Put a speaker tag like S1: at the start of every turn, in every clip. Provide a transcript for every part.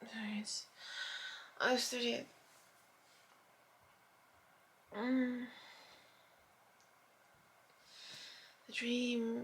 S1: Nice. August 30th. The dream,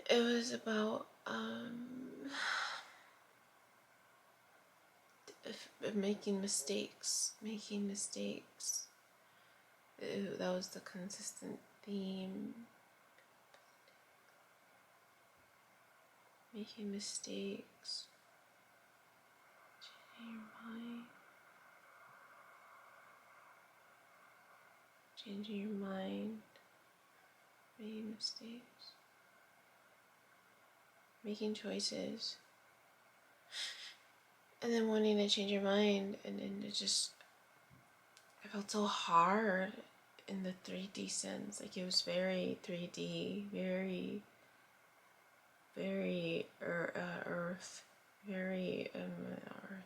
S1: it was about making mistakes. That was the consistent theme. Making mistakes. Changing your mind. Making mistakes. Making choices. And then wanting to change your mind, and then it felt so hard in the 3D sense. Like, it was very 3D, very earth, very earth.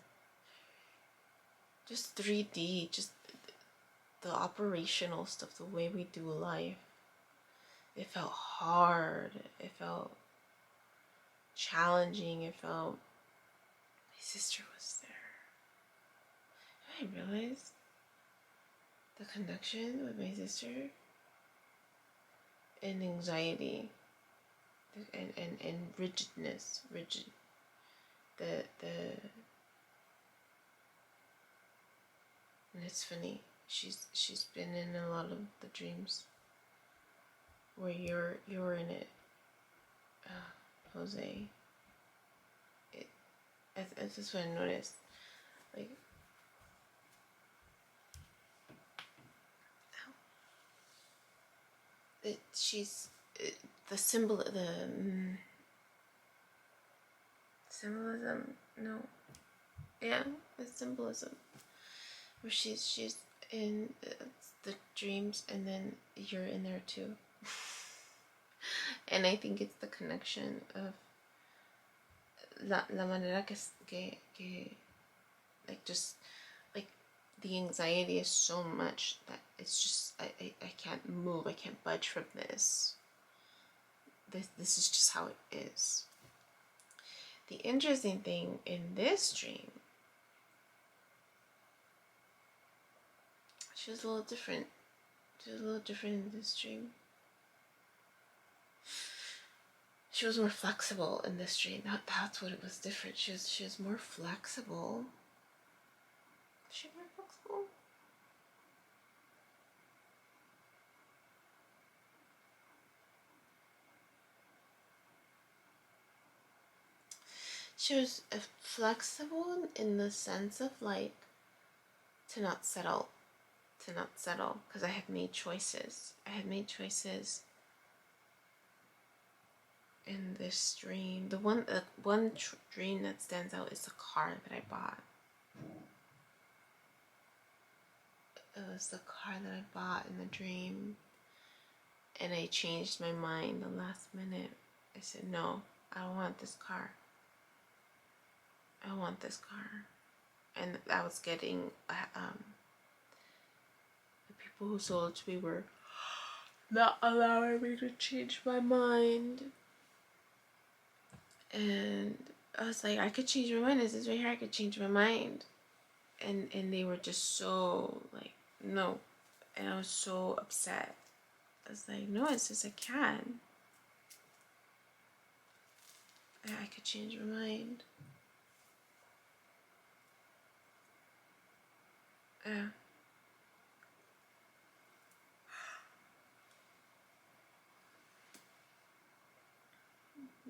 S1: Just 3D, just the operational stuff, the way we do life. It felt hard. It felt challenging. It felt... My sister was there. I realized the connection with my sister and anxiety and rigidness. And it's funny. She's been in a lot of the dreams where you're in it, Jose. That's just what I noticed. Like, the symbolism. No, yeah, the symbolism. Where she's in the dreams, and then you're in there too. And I think it's the connection of la manera que like, just like, the anxiety is so much that it's just I can't move, I can't budge from this. This is just how it is. The interesting thing in this dream, she was a little different. She was a little different in this dream. She was more flexible in this dream. That's what it was different. She was more flexible. Is she more flexible? She was flexible in the sense of, like, to not settle, because I had made choices. In this dream. The one dream that stands out is the car that I bought. It was the car that I bought in the dream, and I changed my mind the last minute. I said, no, I don't want this car. I want this car. And I was getting the people who sold it to me were not allowing me to change my mind. And I was like, I could change my mind. This is right here. I could change my mind. And they were just so like, no. And I was so upset. I was like, no, it's just I can. I could change my mind. Yeah.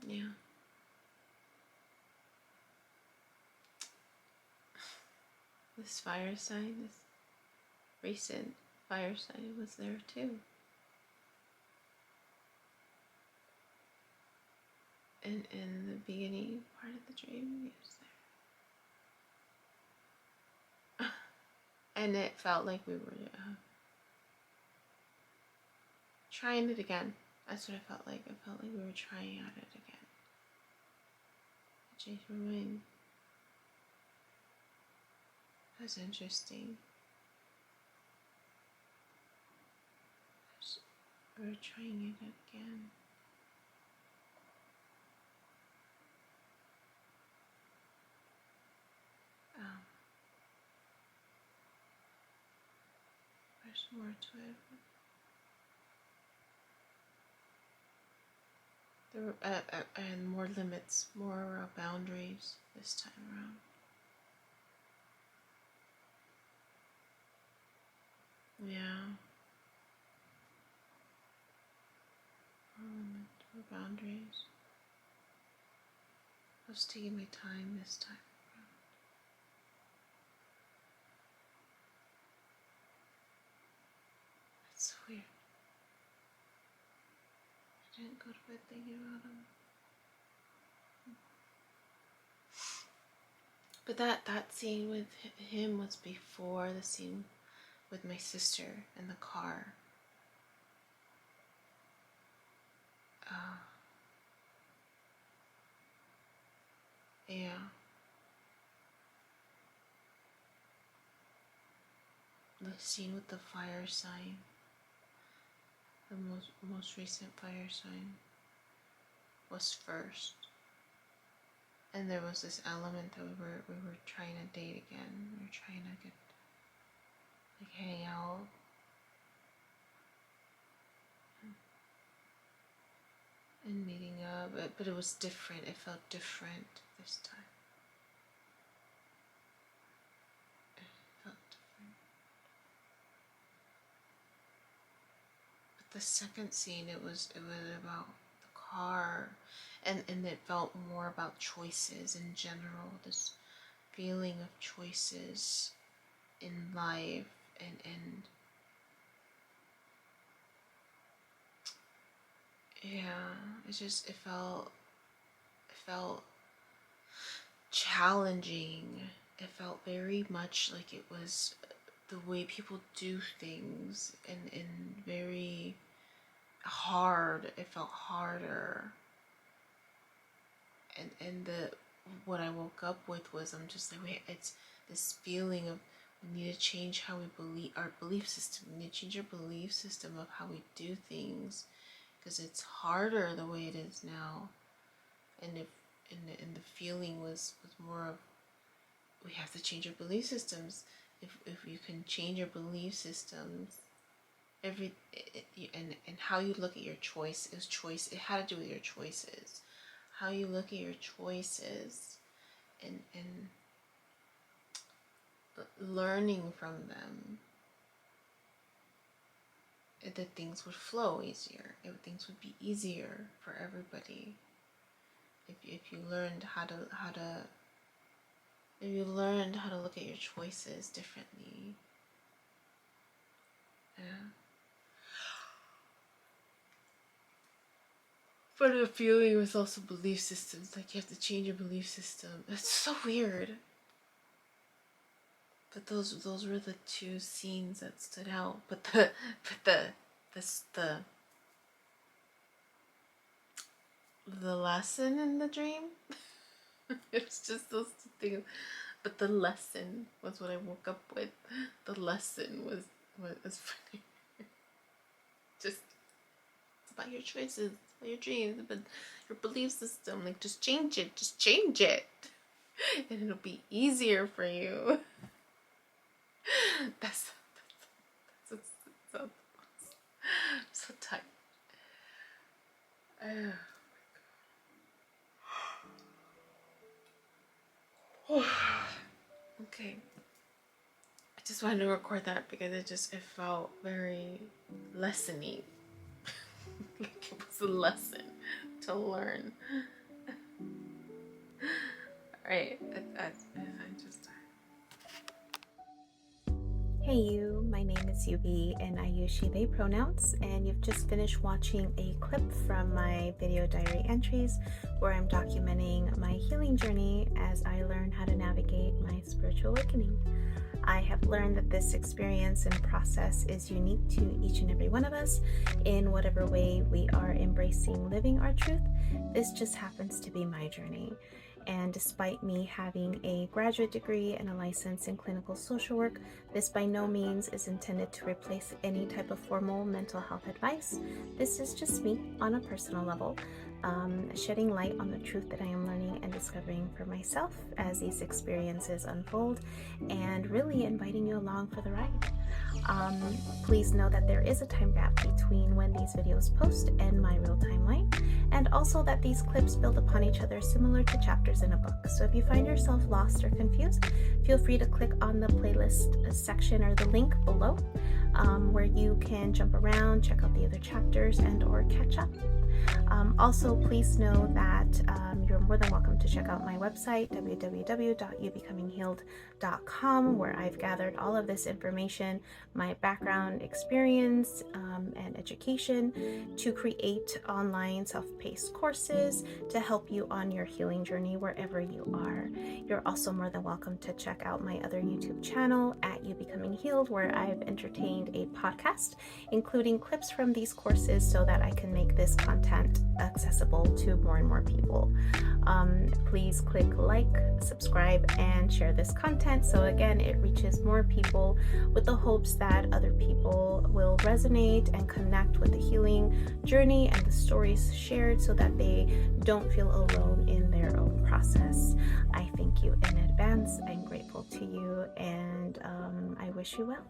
S1: Yeah. This fire sign, this recent fire sign was there too. And in the beginning part of the dream, he was there. And it felt like we were trying it again. That's what it felt like. It felt like we were trying at it again. I changed my mind. That was interesting. We were trying it again. more to it. There were, and more limits, more boundaries this time around. Yeah. More limits, more boundaries. I was taking my time this time around. It's so weird. I didn't go to bed thinking about him. But that scene with him was before the scene with my sister in the car. Yeah. The scene with the fire sign. The most recent fire sign was first. And there was this element that we were trying to date again. We were trying to get hang out. And meeting up, but it was different. It felt different this time. It felt different. But the second scene, it was about the car, and it felt more about choices in general. This feeling of choices in life, and yeah, it felt challenging. It felt very much like it was the way people do things, and very hard. It felt harder. And what I woke up with was, I'm just like, wait, it's this feeling of we need to change how we believe, our belief system. We need to change our belief system of how we do things, because it's harder the way it is now. And the feeling was more of, we have to change our belief systems. If you can change your belief systems, and how you look at your choice, it had to do with your choices, how you look at your choices, and learning from them, that things would flow easier. Things would be easier for everybody if you learned how to look at your choices differently. Yeah. But the feeling was also belief systems. Like, you have to change your belief system. It's so weird. But those were the two scenes that stood out. But the lesson in the dream, it's just those two things. But the lesson was what I woke up with. The lesson was funny. Just, it's about your choices, it's about your dreams, but your belief system. Like, just change it, and it'll be easier for you. That's so tight. Oh. Okay. I just wanted to record that because it felt very lesson-y. Like it was a lesson to learn. Alright, I just...
S2: Hey you, my name is Yubi and I use she, they pronouns, and you've just finished watching a clip from my video diary entries where I'm documenting my healing journey as I learn how to navigate my spiritual awakening. I have learned that this experience and process is unique to each and every one of us in whatever way we are embracing living our truth. This just happens to be my journey. And despite me having a graduate degree and a license in clinical social work, this by no means is intended to replace any type of formal mental health advice. This is just me on a personal level, shedding light on the truth that I am learning and discovering for myself as these experiences unfold, and really inviting you along for the ride. Please know that there is a time gap between when these videos post and my real timeline, and also that these clips build upon each other similar to chapters in a book. So if you find yourself lost or confused, feel free to click on the playlist section or the link below, where you can jump around, check out the other chapters, and or catch up. Also, please know that you're more than welcome to check out my website, www.youbecominghealed.com, where I've gathered all of this information, my background, experience, and education to create online self-paced courses to help you on your healing journey wherever you are. You're also more than welcome to check out my other YouTube channel at You Becoming Healed, where I've entertained a podcast, including clips from these courses so that I can make this content accessible to more and more people. Please click like, subscribe, and share this content so again it reaches more people, with the hopes that other people will resonate and connect with the healing journey and the stories shared so that they don't feel alone in their own process. I thank you in advance. I'm grateful to you, and I wish you well.